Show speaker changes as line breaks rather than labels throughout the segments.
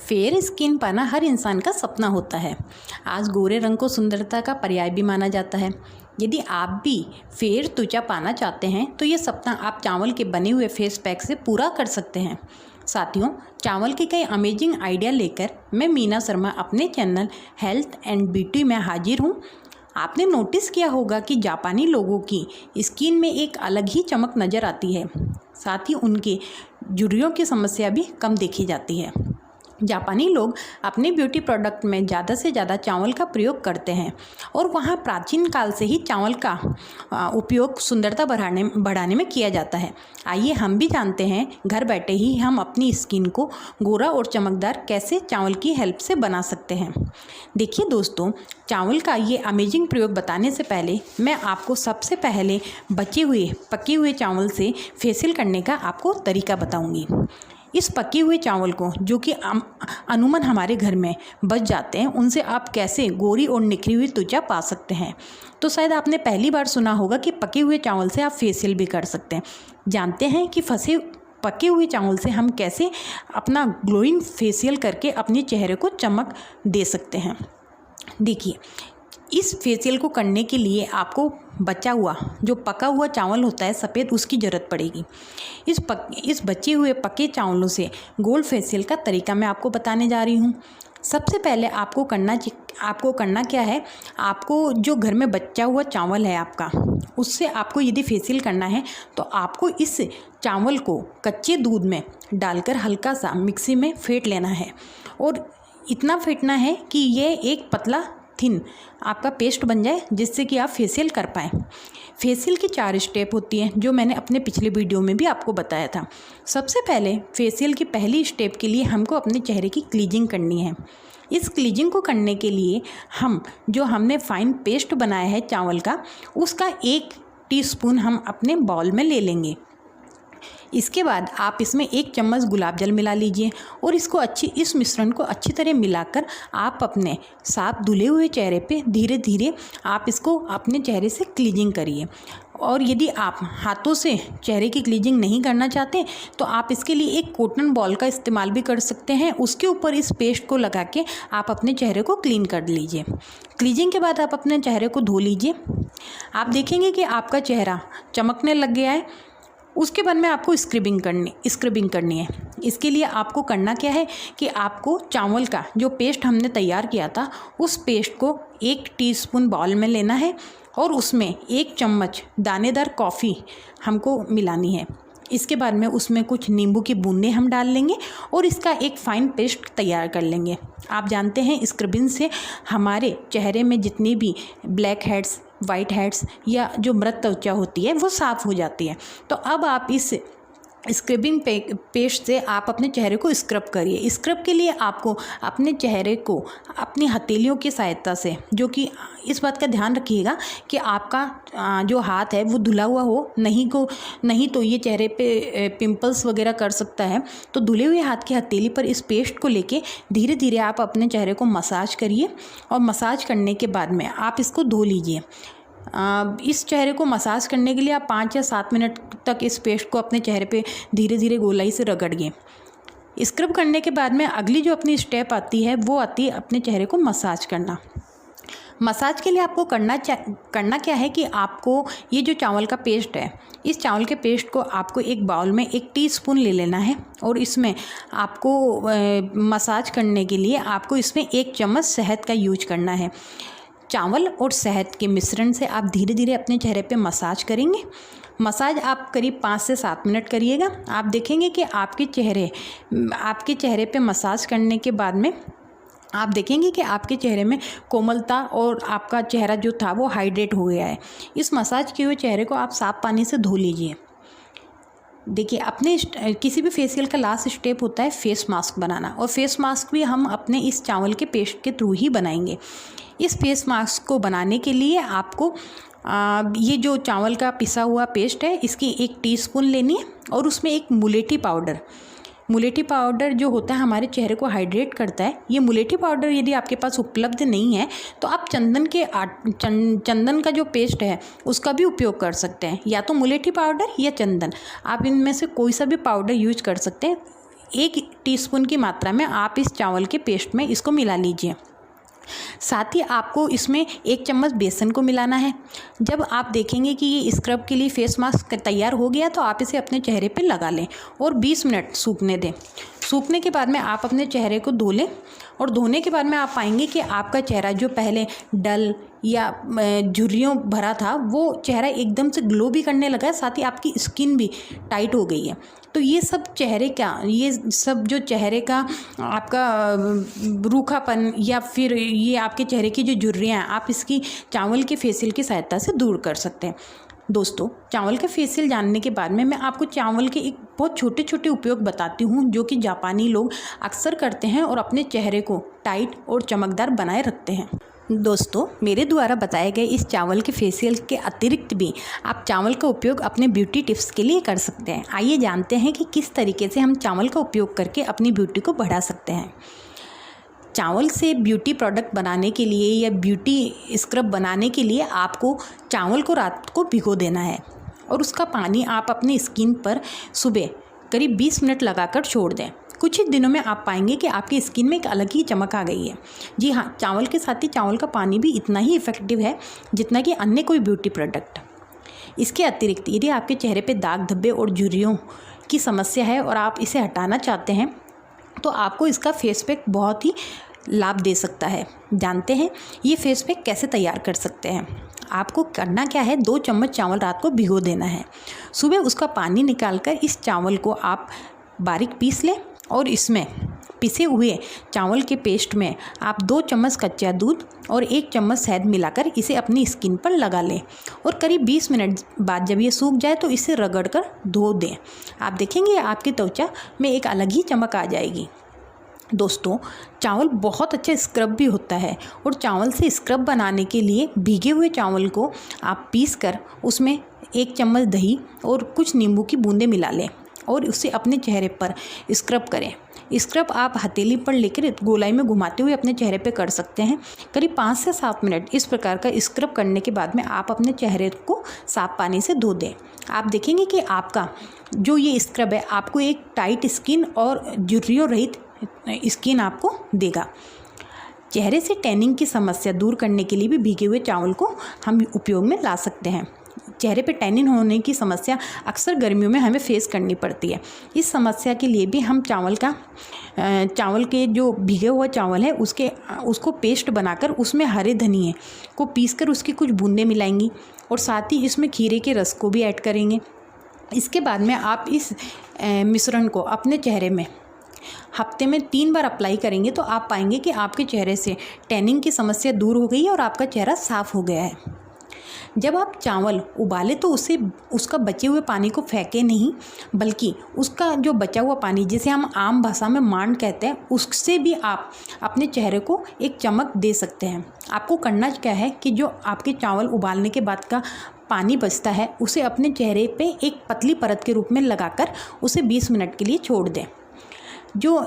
Fair skin पाना हर इंसान का सपना होता है। आज गोरे रंग को सुंदरता का पर्याय भी माना जाता है। यदि आप भी फेयर त्वचा पाना चाहते हैं तो ये सपना आप चावल के बने हुए फेस पैक से पूरा कर सकते हैं। साथियों, चावल के कई अमेजिंग आइडिया लेकर मैं मीना शर्मा अपने चैनल हेल्थ एंड ब्यूटी में हाजिर हूँ। आपने नोटिस किया होगा कि जापानी लोगों की स्किन में एक अलग ही चमक नज़र आती है। साथ ही उनके झुर्रियों की समस्या भी कम देखी जाती है। जापानी लोग अपने ब्यूटी प्रोडक्ट में ज़्यादा से ज़्यादा चावल का प्रयोग करते हैं और वहाँ प्राचीन काल से ही चावल का उपयोग सुंदरता बढ़ाने में किया जाता है। आइए हम भी जानते हैं घर बैठे ही हम अपनी स्किन को गोरा और चमकदार कैसे चावल की हेल्प से बना सकते हैं। देखिए दोस्तों, चावल का ये अमेजिंग प्रयोग बताने से पहले मैं आपको सबसे पहले पके हुए चावल से फेशियल करने का आपको तरीका बताऊँगी। इस पके हुए चावल को जो कि अमूमन हमारे घर में बच जाते हैं, उनसे आप कैसे गोरी और निखरी हुई त्वचा पा सकते हैं। तो शायद आपने पहली बार सुना होगा कि पके हुए चावल से आप फेशियल भी कर सकते हैं। जानते हैं कि पके हुए चावल से हम कैसे अपना ग्लोइंग फेशियल करके अपने चेहरे को चमक दे सकते हैं। देखिए, इस फेशियल को करने के लिए आपको बचा हुआ जो पका हुआ चावल होता है सफ़ेद, उसकी ज़रूरत पड़ेगी। इस बचे हुए पके चावलों से गोल्ड फेशियल का तरीका मैं आपको बताने जा रही हूँ। सबसे पहले आपको करना क्या है, आपको जो घर में बचा हुआ चावल है आपका, उससे आपको यदि फेशियल करना है तो आपको इस चावल को कच्चे दूध में डालकर हल्का सा मिक्सी में फेंट लेना है और इतना फेंटना है कि ये एक पतला थिन आपका पेस्ट बन जाए, जिससे कि आप फेशियल कर पाएँ। फेशियल की 4 स्टेप होती हैं जो मैंने अपने पिछले वीडियो में भी आपको बताया था। सबसे पहले फेशियल की पहली स्टेप के लिए हमको अपने चेहरे की क्लीजिंग करनी है। इस क्लीजिंग को करने के लिए हमने फाइन पेस्ट बनाया है चावल का, उसका 1 टीस्पून हम अपने बाउल में ले लेंगे। इसके बाद आप इसमें 1 चम्मच गुलाब जल मिला लीजिए और इस मिश्रण को अच्छी तरह मिलाकर आप अपने साफ धुले हुए चेहरे पे धीरे धीरे आप इसको अपने चेहरे से क्लीजिंग करिए। और यदि आप हाथों से चेहरे की क्लीजिंग नहीं करना चाहते तो आप इसके लिए एक कॉटन बॉल का इस्तेमाल भी कर सकते हैं। उसके ऊपर इस पेस्ट को लगा के आप अपने चेहरे को क्लीन कर लीजिए। क्लीजिंग के बाद आप अपने चेहरे को धो लीजिए। आप देखेंगे कि आपका चेहरा चमकने लग गया है। उसके बाद में आपको स्क्रबिंग करनी है। इसके लिए आपको करना क्या है कि आपको चावल का जो पेस्ट हमने तैयार किया था, उस पेस्ट को 1 टीस्पून बाउल में लेना है और उसमें 1 चम्मच दानेदार कॉफ़ी हमको मिलानी है। इसके बाद में उसमें कुछ नींबू की बूंदें हम डाल लेंगे और इसका एक फ़ाइन पेस्ट तैयार कर लेंगे। आप जानते हैं स्क्रबिंग से हमारे चेहरे में जितनी भी ब्लैक हेड्स, वाइट हेड्स या जो मृत त्वचा होती है वो साफ़ हो जाती है। तो अब आप इस स्क्रबिंग पेस्ट से आप अपने चेहरे को स्क्रब करिए। स्क्रब के लिए आपको अपने चेहरे को अपनी हथेलियों की सहायता से, जो कि इस बात का ध्यान रखिएगा कि आपका जो हाथ है वो धुला हुआ हो, नहीं तो ये चेहरे पे पिंपल्स वगैरह कर सकता है। तो धुले हुए हाथ की हथेली पर इस पेस्ट को लेके धीरे धीरे आप अपने चेहरे को मसाज करिए और मसाज करने के बाद में आप इसको धो लीजिए। इस चेहरे को मसाज करने के लिए आप 5 या 7 मिनट तक इस पेस्ट को अपने चेहरे पे धीरे धीरे गोलाई से रगड़िए। स्क्रब करने के बाद में अगली जो अपनी स्टेप आती है वो आती है अपने चेहरे को मसाज करना। मसाज के लिए आपको करना क्या है कि आपको ये जो चावल का पेस्ट है, इस चावल के पेस्ट को आपको एक बाउल में 1 टीस्पून ले लेना है और इसमें आपको मसाज करने के लिए आपको इसमें 1 चम्मच शहद का यूज करना है। चावल और शहद के मिश्रण से आप धीरे धीरे अपने चेहरे पे मसाज करेंगे। मसाज आप करीब 5 से 7 मिनट करिएगा। आप देखेंगे कि आपके चेहरे पे मसाज करने के बाद में आप देखेंगे कि आपके चेहरे में कोमलता और आपका चेहरा जो था वो हाइड्रेट हो गया है। इस मसाज किए हुए चेहरे को आप साफ़ पानी से धो लीजिए। देखिए, अपने किसी भी फेशियल का लास्ट स्टेप होता है फेस मास्क बनाना, और फेस मास्क भी हम अपने इस चावल के पेस्ट के थ्रू ही बनाएंगे। इस फेस मास्क को बनाने के लिए आपको ये जो चावल का पिसा हुआ पेस्ट है, इसकी 1 टीस्पून लेनी है और उसमें एक मुलेठी पाउडर जो होता है हमारे चेहरे को हाइड्रेट करता है। ये मुलेठी पाउडर यदि आपके पास उपलब्ध नहीं है तो आप चंदन का जो पेस्ट है उसका भी उपयोग कर सकते हैं, या तो मुलेठी पाउडर या चंदन, आप इनमें से कोई सा भी पाउडर यूज कर सकते हैं। 1 टीस्पून की मात्रा में आप इस चावल के पेस्ट में इसको मिला लीजिए। साथ ही आपको इसमें 1 चम्मच बेसन को मिलाना है। जब आप देखेंगे कि ये स्क्रब के लिए फेस मास्क तैयार हो गया तो आप इसे अपने चेहरे पे लगा लें और 20 मिनट सूखने दें। सूखने के बाद में आप अपने चेहरे को धो लें और धोने के बाद में आप पाएंगे कि आपका चेहरा जो पहले डल या झुर्रियों भरा था वो चेहरा एकदम से ग्लो भी करने लगा है, साथ ही आपकी स्किन भी टाइट हो गई है। तो ये सब जो चेहरे का आपका रूखापन या फिर ये आपके चेहरे की जो झुर्रियाँ हैं आप इसकी चावल के फेशियल की सहायता से दूर कर सकते हैं। दोस्तों, चावल का फेशियल जानने के बाद में मैं आपको चावल के एक बहुत छोटे छोटे उपयोग बताती हूँ जो कि जापानी लोग अक्सर करते हैं और अपने चेहरे को टाइट और चमकदार बनाए रखते हैं। दोस्तों, मेरे द्वारा बताए गए इस चावल के फेशियल के अतिरिक्त भी आप चावल का उपयोग अपने ब्यूटी टिप्स के लिए कर सकते हैं। आइए जानते हैं कि किस तरीके से हम चावल का उपयोग करके अपनी ब्यूटी को बढ़ा सकते हैं। चावल से ब्यूटी प्रोडक्ट बनाने के लिए या ब्यूटी स्क्रब बनाने के लिए आपको चावल को रात को भिगो देना है और उसका पानी आप अपनी स्किन पर सुबह करीब 20 मिनट लगाकर छोड़ दें। कुछ ही दिनों में आप पाएंगे कि आपकी स्किन में एक अलग ही चमक आ गई है। जी हाँ, चावल के साथ ही चावल का पानी भी इतना ही इफ़ेक्टिव है जितना कि अन्य कोई ब्यूटी प्रोडक्ट। इसके अतिरिक्त यदि आपके चेहरे पे दाग धब्बे और झुर्रियों की समस्या है और आप इसे हटाना चाहते हैं तो आपको इसका फेस पैक बहुत ही लाभ दे सकता है। जानते हैं ये फेस पैक कैसे तैयार कर सकते हैं। आपको करना क्या है, 2 चम्मच चावल रात को भिगो देना है। सुबह उसका पानी निकालकर इस चावल को आप बारीक पीस लें और इसमें पिसे हुए चावल के पेस्ट में आप 2 चम्मच कच्चा दूध और 1 चम्मच शहद मिलाकर इसे अपनी स्किन पर लगा लें और करीब 20 मिनट बाद जब ये सूख जाए तो इसे रगड़कर धो दें। आप देखेंगे आपकी त्वचा में एक अलग ही चमक आ जाएगी। दोस्तों, चावल बहुत अच्छा स्क्रब भी होता है और चावल से स्क्रब बनाने के लिए भीगे हुए चावल को आप पीसकर उसमें 1 चम्मच दही और कुछ नींबू की बूंदें मिला लें और उसे अपने चेहरे पर स्क्रब करें। स्क्रब आप हथेली पर लेकर गोलाई में घुमाते हुए अपने चेहरे पे कर सकते हैं। करीब 5 से 7 मिनट इस प्रकार का स्क्रब करने के बाद में आप अपने चेहरे को साफ पानी से धो दें। आप देखेंगे कि आपका जो ये स्क्रब है आपको एक टाइट स्किन और झुर्रियों रहित स्किन आपको देगा। चेहरे से टैनिंग की समस्या दूर करने के लिए भी भीगे हुए चावल को हम उपयोग में ला सकते हैं। चेहरे पे टैनिन होने की समस्या अक्सर गर्मियों में हमें फेस करनी पड़ती है। इस समस्या के लिए भी हम चावल के जो भीगे हुआ चावल है उसको पेस्ट बनाकर उसमें हरे धनिए को पीसकर उसकी कुछ बूंदें मिलाएंगी और साथ ही इसमें खीरे के रस को भी ऐड करेंगे। इसके बाद में आप इस मिश्रण को अपने चेहरे में हफ्ते में 3 बार अप्लाई करेंगे तो आप पाएंगे कि आपके चेहरे से टैनिंग की समस्या दूर हो गई है और आपका चेहरा साफ़ हो गया है। जब आप चावल उबालें तो उसका बचे हुए पानी को फेंकें नहीं, बल्कि उसका जो बचा हुआ पानी जिसे हम आम भाषा में मांड कहते हैं उससे भी आप अपने चेहरे को एक चमक दे सकते हैं। आपको करना क्या है कि जो आपके चावल उबालने के बाद का पानी बचता है उसे अपने चेहरे पे एक पतली परत के रूप में लगाकर उसे 20 मिनट के लिए छोड़ दें। जो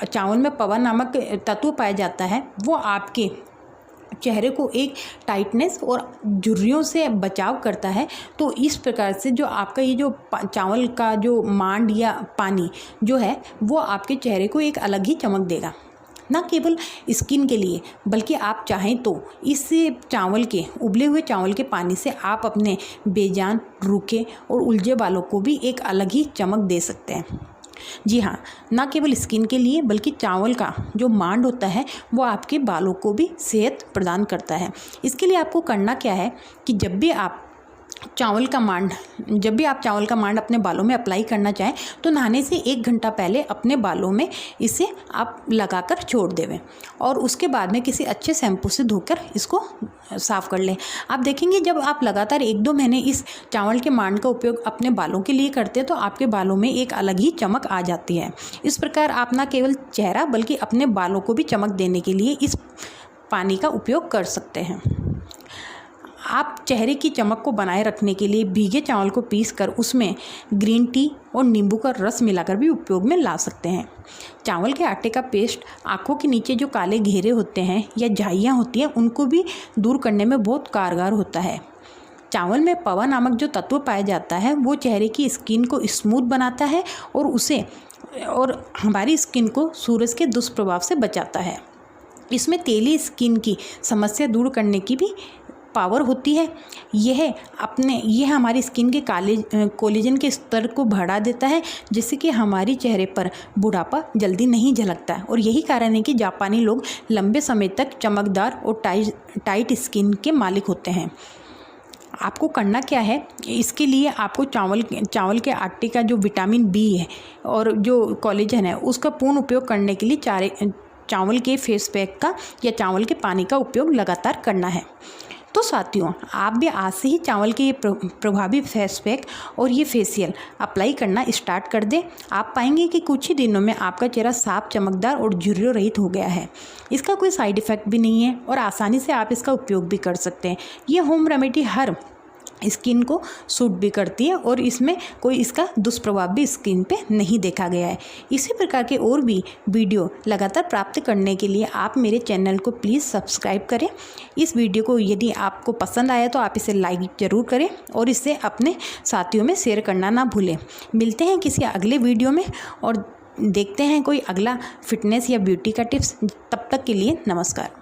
चावल में पवन नामक तत्व पाया जाता है वो आपके चेहरे को एक टाइटनेस और झुर्रियों से बचाव करता है। तो इस प्रकार से जो आपका ये जो चावल का जो मांड या पानी जो है वो आपके चेहरे को एक अलग ही चमक देगा। ना केवल स्किन के लिए बल्कि आप चाहें तो इस उबले हुए चावल के पानी से आप अपने बेजान, रूखे और उलझे बालों को भी एक अलग ही चमक दे सकते हैं। जी हाँ, ना केवल स्किन के लिए बल्कि चावल का जो मांड होता है वो आपके बालों को भी सेहत प्रदान करता है। इसके लिए आपको करना क्या है कि जब भी आप चावल का मांड अपने बालों में अप्लाई करना चाहें तो नहाने से 1 घंटा पहले अपने बालों में इसे आप लगाकर छोड़ देवें और उसके बाद में किसी अच्छे शैम्पू से धोकर इसको साफ़ कर लें। आप देखेंगे जब आप लगातार 1-2 महीने इस चावल के मांड का उपयोग अपने बालों के लिए करते हैं तो आपके बालों में एक अलग ही चमक आ जाती है। इस प्रकार आप ना केवल चेहरा बल्कि अपने बालों को भी चमक देने के लिए इस पानी का उपयोग कर सकते हैं। आप चेहरे की चमक को बनाए रखने के लिए भीगे चावल को पीसकर उसमें ग्रीन टी और नींबू का रस मिलाकर भी उपयोग में ला सकते हैं। चावल के आटे का पेस्ट आँखों के नीचे जो काले घेरे होते हैं या झाइयाँ होती हैं उनको भी दूर करने में बहुत कारगर होता है। चावल में पवा नामक जो तत्व पाया जाता है वो चेहरे की स्किन को स्मूथ बनाता है और हमारी स्किन को सूरज के दुष्प्रभाव से बचाता है। इसमें तेली स्किन की समस्या दूर करने की भी पावर होती है। यह हमारी स्किन के कोलेजन के स्तर को बढ़ा देता है, जिससे कि हमारी चेहरे पर बुढ़ापा जल्दी नहीं झलकता। और यही कारण है कि जापानी लोग लंबे समय तक चमकदार और टाइट स्किन के मालिक होते हैं। आपको करना क्या है, इसके लिए आपको चावल के आटे का जो विटामिन बी है और जो कोलेजन है उसका पूर्ण उपयोग करने के लिए चावल के फेस पैक का या चावल के पानी का उपयोग लगातार करना है। तो साथियों, आप भी आज से ही चावल के ये प्रभावी फेस पैक और ये फेशियल अप्लाई करना स्टार्ट कर दें। आप पाएंगे कि कुछ ही दिनों में आपका चेहरा साफ, चमकदार और झुर्रियों रहित हो गया है। इसका कोई साइड इफ़ेक्ट भी नहीं है और आसानी से आप इसका उपयोग भी कर सकते हैं। ये होम रेमेडी हर स्किन को सूट भी करती है और इसमें कोई इसका दुष्प्रभाव भी स्किन पे नहीं देखा गया है। इसी प्रकार के और भी वीडियो लगातार प्राप्त करने के लिए आप मेरे चैनल को प्लीज़ सब्सक्राइब करें। इस वीडियो को यदि आपको पसंद आया तो आप इसे लाइक ज़रूर करें और इसे अपने साथियों में शेयर करना ना भूलें। मिलते हैं किसी अगले वीडियो में और देखते हैं कोई अगला फिटनेस या ब्यूटी का टिप्स। तब तक के लिए नमस्कार।